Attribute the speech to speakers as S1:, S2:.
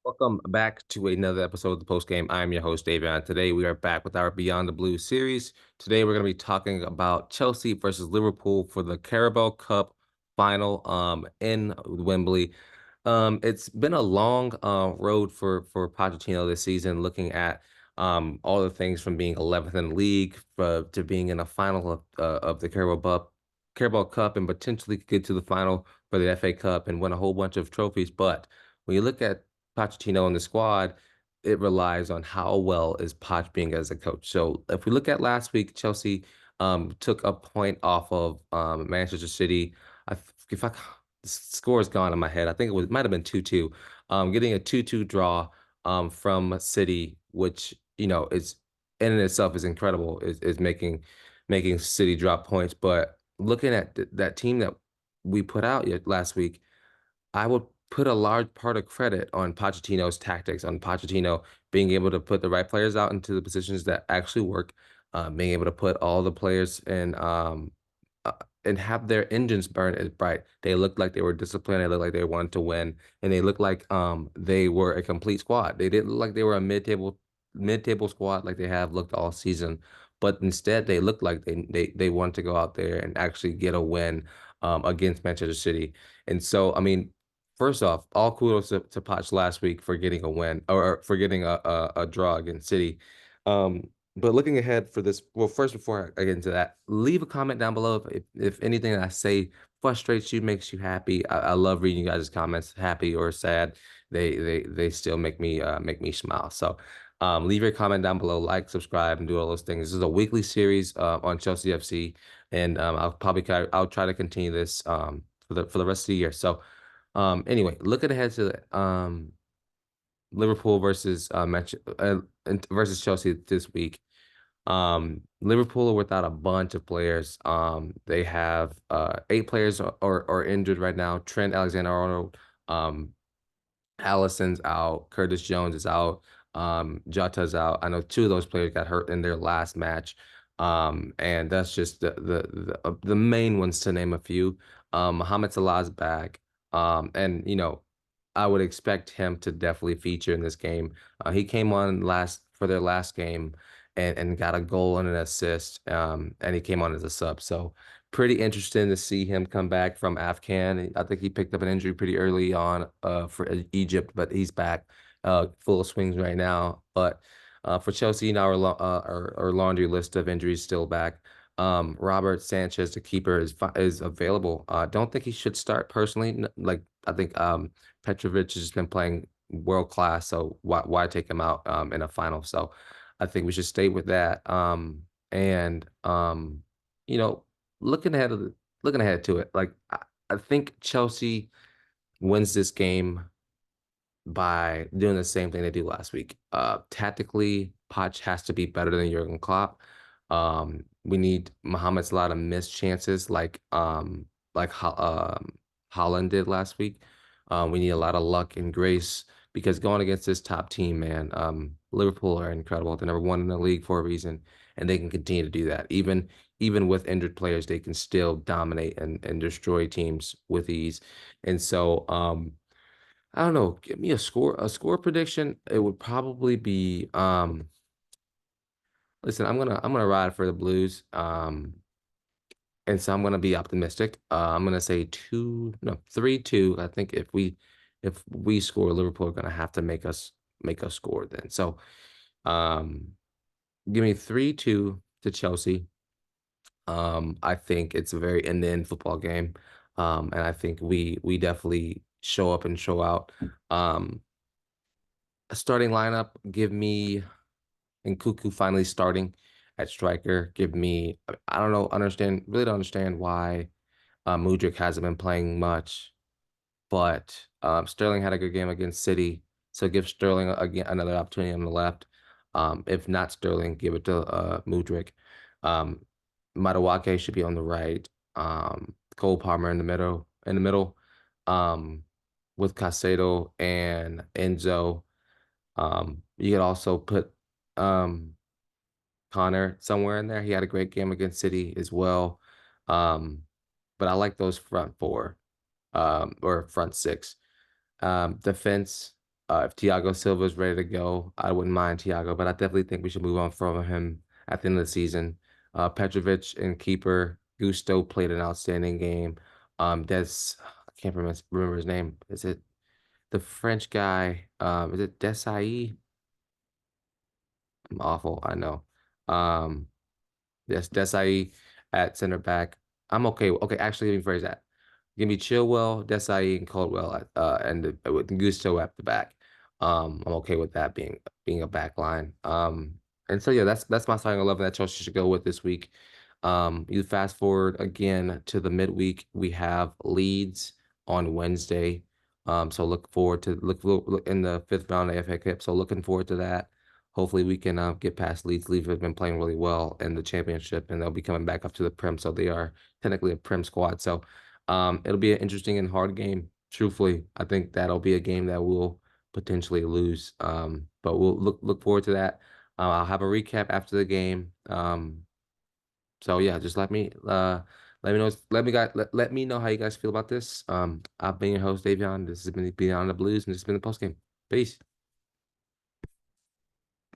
S1: Welcome back to another episode of the Post Game. I'm your host, Davion. Today we are back with our Beyond the Blue series. Today we're going to be talking about Chelsea versus Liverpool for the Carabao Cup final in Wembley. It's been a long road for Pochettino this season, looking at all the things from being 11th in the league to being in a final of the Carabao Cup and potentially get to the final for the FA Cup and win a whole bunch of trophies. But when you look at Pochettino and the squad, it relies on how well is Poch being as a coach. So if we look at last week, Chelsea took a point off of Manchester City. If I the score is gone in my head. I think it might have been 2-2. Getting a 2-2 draw from City, which is in and itself is incredible, is making City drop points. But looking at that team that we put out last week, I would put a large part of credit on Pochettino's tactics, on Pochettino being able to put the right players out into the positions that actually work, being able to put all the players in uh, and have their engines burn as bright. They looked like they were disciplined. They looked like they wanted to win, and they looked like they were a complete squad. They didn't look like they were a mid-table squad like they have looked all season, but instead they looked like they wanted to go out there and actually get a win against Manchester City. And so, I mean, first off, all kudos to Poch last week for getting a win or for getting a draw against City. But looking ahead for this, well, first before I get into that, leave a comment down below if anything that I say frustrates you, makes you happy. I love reading you guys' comments, happy or sad. They still make me smile. So leave your comment down below, like, subscribe, and do all those things. This is a weekly series on Chelsea FC, and I'll try to continue this for the rest of the year. So anyway, looking ahead to Liverpool versus versus Chelsea this week. Liverpool are without a bunch of players. They have 8 players are injured right now. Trent Alexander-Arnold, Allison's out, Curtis Jones is out, Jota's out. I know 2 of those players got hurt in their last match. And that's just the main ones to name a few. Mohamed Salah's back. And I would expect him to definitely feature in this game. He came on last for their last game and got a goal and an assist. And he came on as a sub. So pretty interesting to see him come back from Afghan. I think he picked up an injury pretty early on for Egypt, but he's back full of swings right now. But for Chelsea, now our laundry list of injuries still back. Robert Sanchez, the keeper, is available. Don't think he should start personally. Like I think Petrovic has been playing world class, so why take him out in a final? So I think we should stay with that. And you know, looking ahead to it, like I think Chelsea wins this game by doing the same thing they did last week. Tactically, Poch has to be better than Jurgen Klopp. We need Mohamed Salah to miss chances like Holland did last week. We need a lot of luck and grace because going against this top team, man, Liverpool are incredible. They're number 1 in the league for a reason, and they can continue to do that. Even with injured players, they can still dominate and destroy teams with ease. And so, I don't know. Give me a score prediction. It would probably be listen, I'm gonna ride for the Blues. And so I'm gonna be optimistic. I'm gonna say 3-2. I think if we score, Liverpool are gonna have to make us score then. So um give me 3-2 to Chelsea. I think it's a very end-to-end football game. And I think we definitely show up and show out. A starting lineup, give me and Cuckoo finally starting at striker. Give me, I don't know, really don't understand why Mudryk hasn't been playing much, but Sterling had a good game against City, so give Sterling again another opportunity on the left. If not Sterling, give it to Mudryk. Um, Madueke should be on the right. Cole Palmer in the middle, um, with Caicedo and Enzo. You could also put um, Connor somewhere in there. He had a great game against City as well. Um, but I like those front 4 or front 6. Defense. If Thiago Silva is ready to go, I wouldn't mind Thiago, but I definitely think we should move on from him at the end of the season. Petrovic and keeper Gusto played an outstanding game. Des, I can't remember his name. Is it the French guy? Is it Desai? I'm awful, I know. Um, yes, Desai at center back. I'm okay. Okay, actually, let me phrase that. Give me Chilwell, Desai, and Caldwell with Gusto at the back. I'm okay with that being a back line. And so yeah, that's my starting 11 that Chelsea should go with this week. You fast forward again to the midweek. We have Leeds on Wednesday. So look forward to look in the fifth round of the FA Cup. So looking forward to that. Hopefully we can get past Leeds. Leeds have been playing really well in the championship, and they'll be coming back up to the Prem. So they are technically a Prem squad. So it'll be an interesting and hard game. Truthfully, I think that'll be a game that we'll potentially lose. But we'll look forward to that. I'll have a recap after the game. So yeah, just let me know let me know how you guys feel about this. I've been your host, Davion. This has been Beyond the Blues, and this has been the post game. Peace.